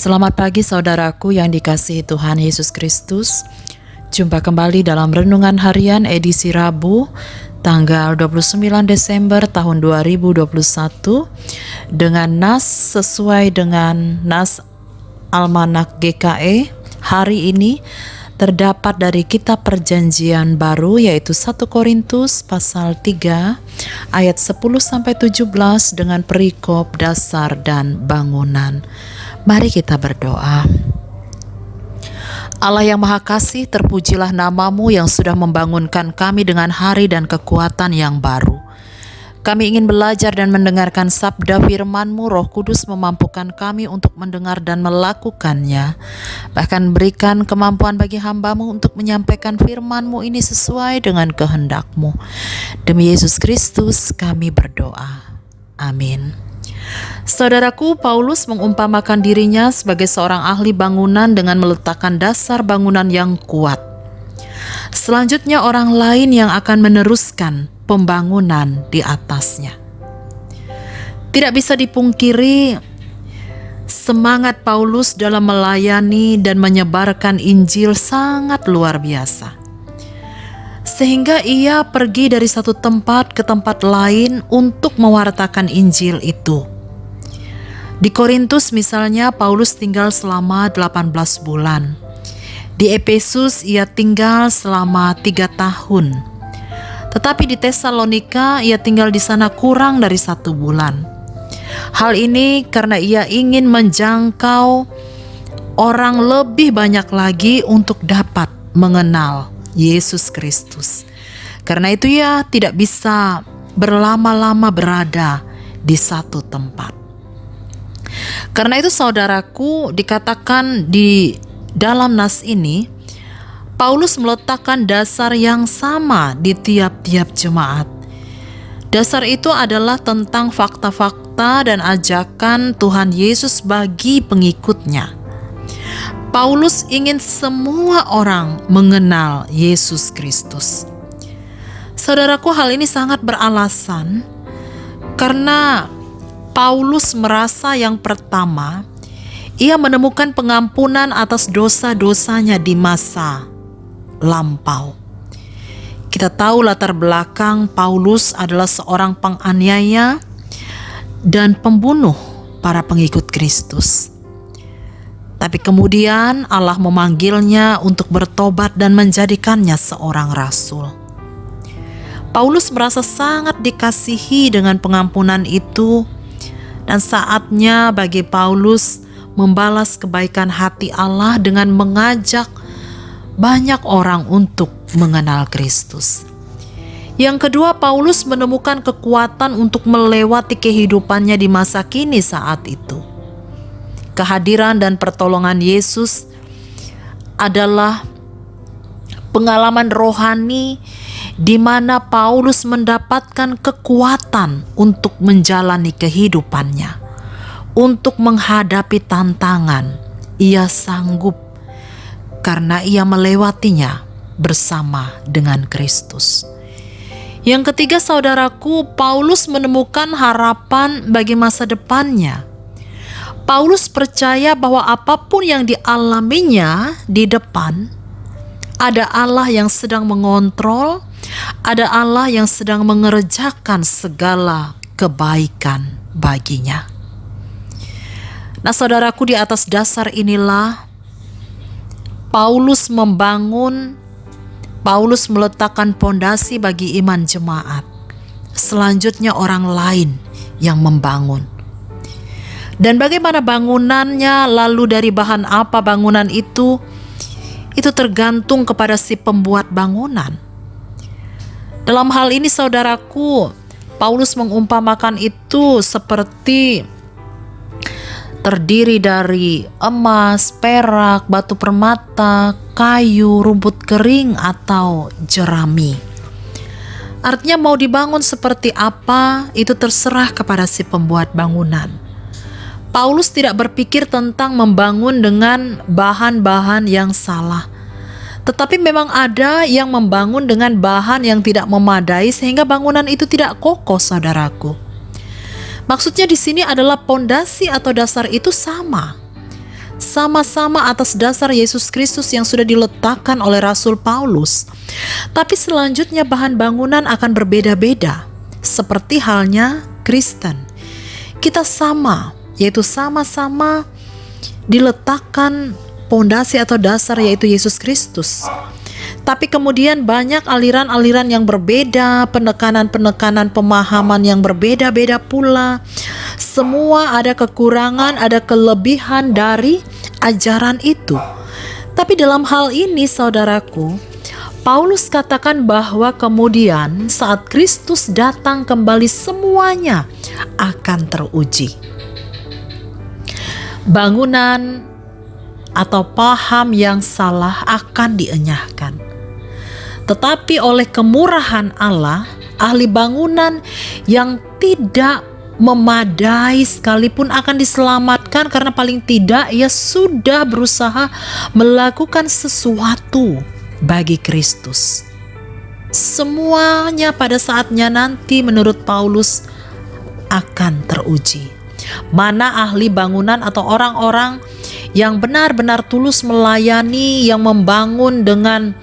Selamat pagi saudaraku yang dikasihi Tuhan Yesus Kristus. Jumpa kembali dalam Renungan Harian edisi Rabu tanggal 29 Desember tahun 2021 dengan nas sesuai dengan nas Almanak GKE. Hari ini terdapat dari kitab Perjanjian Baru yaitu 1 Korintus pasal 3 ayat 10-17 dengan perikop dasar dan bangunan. Mari kita berdoa. Allah yang Maha Kasih, terpujilah namamu yang sudah membangunkan kami dengan hari dan kekuatan yang baru. Kami ingin belajar dan mendengarkan sabda firman-Mu. Roh Kudus memampukan kami untuk mendengar dan melakukannya. Bahkan berikan kemampuan bagi hamba-Mu untuk menyampaikan firman-Mu ini sesuai dengan kehendak-Mu. Demi Yesus Kristus kami berdoa. Amin. Saudaraku, Paulus mengumpamakan dirinya sebagai seorang ahli bangunan dengan meletakkan dasar bangunan yang kuat. Selanjutnya orang lain yang akan meneruskan pembangunan di atasnya. Tidak bisa dipungkiri, semangat Paulus dalam melayani dan menyebarkan Injil sangat luar biasa. Sehingga ia pergi dari satu tempat ke tempat lain untuk mewartakan Injil itu. Di Korintus misalnya, Paulus tinggal selama 18 bulan. Di Efesus ia tinggal selama 3 tahun. Tetapi di Tesalonika ia tinggal di sana kurang dari 1 bulan. Hal ini karena ia ingin menjangkau orang lebih banyak lagi untuk dapat mengenal Yesus Kristus. Karena itu ia tidak bisa berlama-lama berada di satu tempat. Karena itu saudaraku, dikatakan di dalam nas ini, Paulus meletakkan dasar yang sama di tiap-tiap jemaat. Dasar itu adalah tentang fakta-fakta dan ajakan Tuhan Yesus bagi pengikutnya. Paulus ingin semua orang mengenal Yesus Kristus. Saudaraku, hal ini sangat beralasan karena Paulus merasa yang pertama, ia menemukan pengampunan atas dosa-dosanya di masa lampau. Kita tahu latar belakang Paulus adalah seorang penganiaya dan pembunuh para pengikut Kristus. Tapi kemudian Allah memanggilnya untuk bertobat dan menjadikannya seorang rasul. Paulus merasa sangat dikasihi dengan pengampunan itu, dan saatnya bagi Paulus membalas kebaikan hati Allah dengan mengajak banyak orang untuk mengenal Kristus. Yang kedua, Paulus menemukan kekuatan untuk melewati kehidupannya di masa kini saat itu. Kehadiran dan pertolongan Yesus adalah pengalaman rohani di mana Paulus mendapatkan kekuatan untuk menjalani kehidupannya. Untuk menghadapi tantangan, ia sanggup karena ia melewatinya bersama dengan Kristus. Yang ketiga, saudaraku, Paulus menemukan harapan bagi masa depannya. Paulus percaya bahwa apapun yang dialaminya di depan, ada Allah yang sedang mengontrol, ada Allah yang sedang mengerjakan segala kebaikan baginya. Nah, saudaraku, di atas dasar inilah Paulus meletakkan pondasi bagi iman jemaat. Selanjutnya orang lain yang membangun. Dan bagaimana bangunannya, lalu dari bahan apa bangunan itu tergantung kepada si pembuat bangunan. Dalam hal ini saudaraku, Paulus mengumpamakan itu seperti terdiri dari emas, perak, batu permata, kayu, rumput kering, atau jerami. Artinya mau dibangun seperti apa, itu terserah kepada si pembuat bangunan. Paulus tidak berpikir tentang membangun dengan bahan-bahan yang salah. Tetapi memang ada yang membangun dengan bahan yang tidak memadai sehingga bangunan itu tidak kokoh, saudaraku. Maksudnya di sini adalah pondasi atau dasar itu sama. sama-sama atas dasar Yesus Kristus yang sudah diletakkan oleh Rasul Paulus. Tapi selanjutnya bahan bangunan akan berbeda-beda. Seperti halnya Kristen. Kita sama, yaitu sama-sama diletakkan pondasi atau dasar yaitu Yesus Kristus. Tapi kemudian banyak aliran-aliran yang berbeda, penekanan-penekanan pemahaman yang berbeda-beda pula. Semua ada kekurangan, ada kelebihan dari ajaran itu. Tapi dalam hal ini saudaraku, Paulus katakan bahwa kemudian saat Kristus datang kembali semuanya akan teruji. Bangunan atau paham yang salah akan dienyahkan. Tetapi oleh kemurahan Allah, ahli bangunan yang tidak memadai sekalipun akan diselamatkan karena paling tidak ia sudah berusaha melakukan sesuatu bagi Kristus. Semuanya pada saatnya nanti menurut Paulus akan teruji. Mana ahli bangunan atau orang-orang yang benar-benar tulus melayani, yang membangun dengan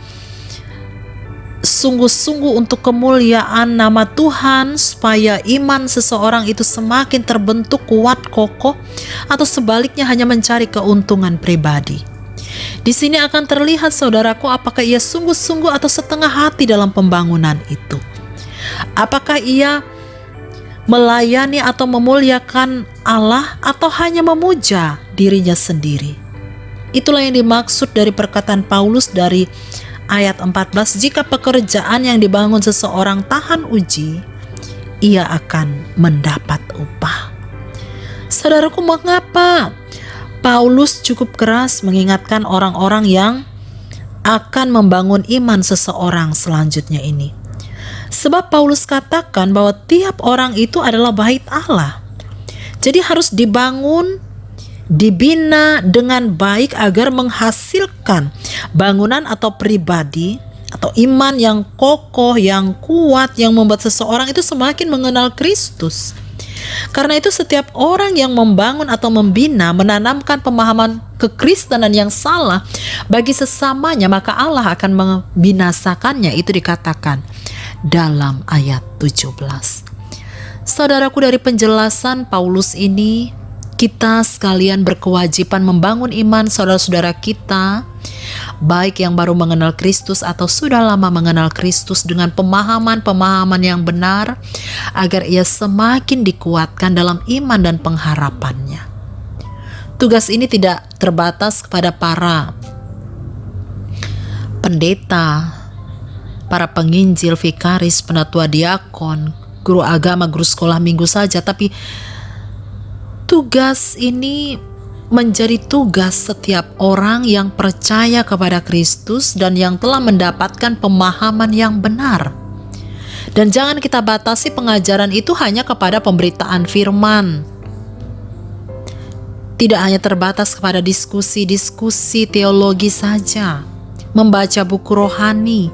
sungguh-sungguh untuk kemuliaan nama Tuhan, supaya iman seseorang itu semakin terbentuk kuat kokoh, atau sebaliknya hanya mencari keuntungan pribadi. Di sini akan terlihat saudaraku apakah ia sungguh-sungguh atau setengah hati dalam pembangunan itu. Apakah ia melayani atau memuliakan Allah atau hanya memuja dirinya sendiri. Itulah yang dimaksud dari perkataan Paulus dari ayat 14, jika pekerjaan yang dibangun seseorang tahan uji, ia akan mendapat upah. Saudaraku, mengapa Paulus cukup keras mengingatkan orang-orang yang akan membangun iman seseorang selanjutnya ini? Sebab Paulus katakan bahwa tiap orang itu adalah bait Allah. Jadi harus dibangun, dibina dengan baik agar menghasilkan bangunan atau pribadi atau iman yang kokoh, yang kuat, yang membuat seseorang itu semakin mengenal Kristus. Karena itu setiap orang yang membangun atau membina, menanamkan pemahaman kekristenan yang salah bagi sesamanya, maka Allah akan membinasakannya. Itu dikatakan dalam ayat 17. Saudaraku, dari penjelasan Paulus ini, kita sekalian berkewajiban membangun iman saudara-saudara kita, baik yang baru mengenal Kristus atau sudah lama mengenal Kristus, dengan pemahaman-pemahaman yang benar, agar ia semakin dikuatkan dalam iman dan pengharapannya. Tugas ini tidak terbatas kepada para pendeta, para penginjil, vikaris, penatua diakon, guru agama, guru sekolah minggu saja, tapi tugas ini menjadi tugas setiap orang yang percaya kepada Kristus dan yang telah mendapatkan pemahaman yang benar. Dan jangan kita batasi pengajaran itu hanya kepada pemberitaan firman. Tidak hanya terbatas kepada diskusi-diskusi teologi saja, membaca buku rohani,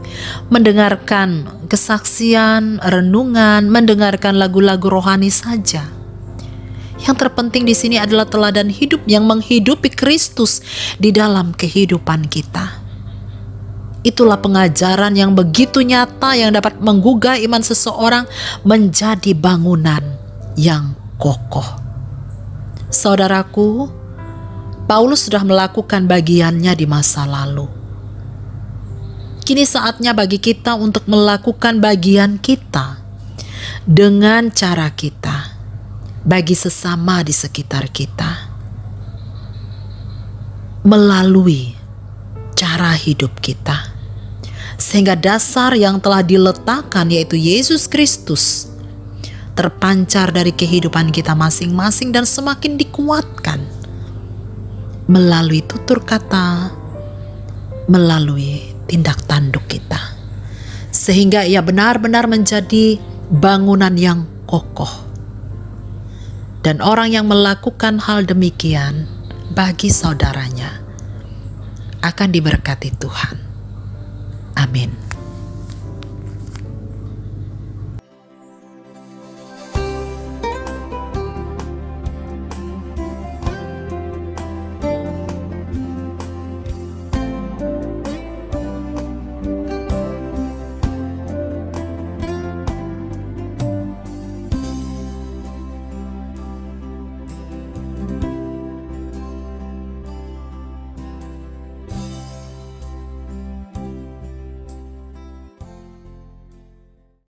mendengarkan kesaksian, renungan, mendengarkan lagu-lagu rohani saja. Yang terpenting di sini adalah teladan hidup yang menghidupi Kristus di dalam kehidupan kita. Itulah pengajaran yang begitu nyata yang dapat menggugah iman seseorang menjadi bangunan yang kokoh. Saudaraku, Paulus sudah melakukan bagiannya di masa lalu. Kini saatnya bagi kita untuk melakukan bagian kita dengan cara kita, bagi sesama di sekitar kita, melalui cara hidup kita, sehingga dasar yang telah diletakkan yaitu Yesus Kristus terpancar dari kehidupan kita masing-masing dan semakin dikuatkan melalui tutur kata, melalui tindak tanduk kita, sehingga ia benar-benar menjadi bangunan yang kokoh. Dan orang yang melakukan hal demikian bagi saudaranya akan diberkati Tuhan. Amin.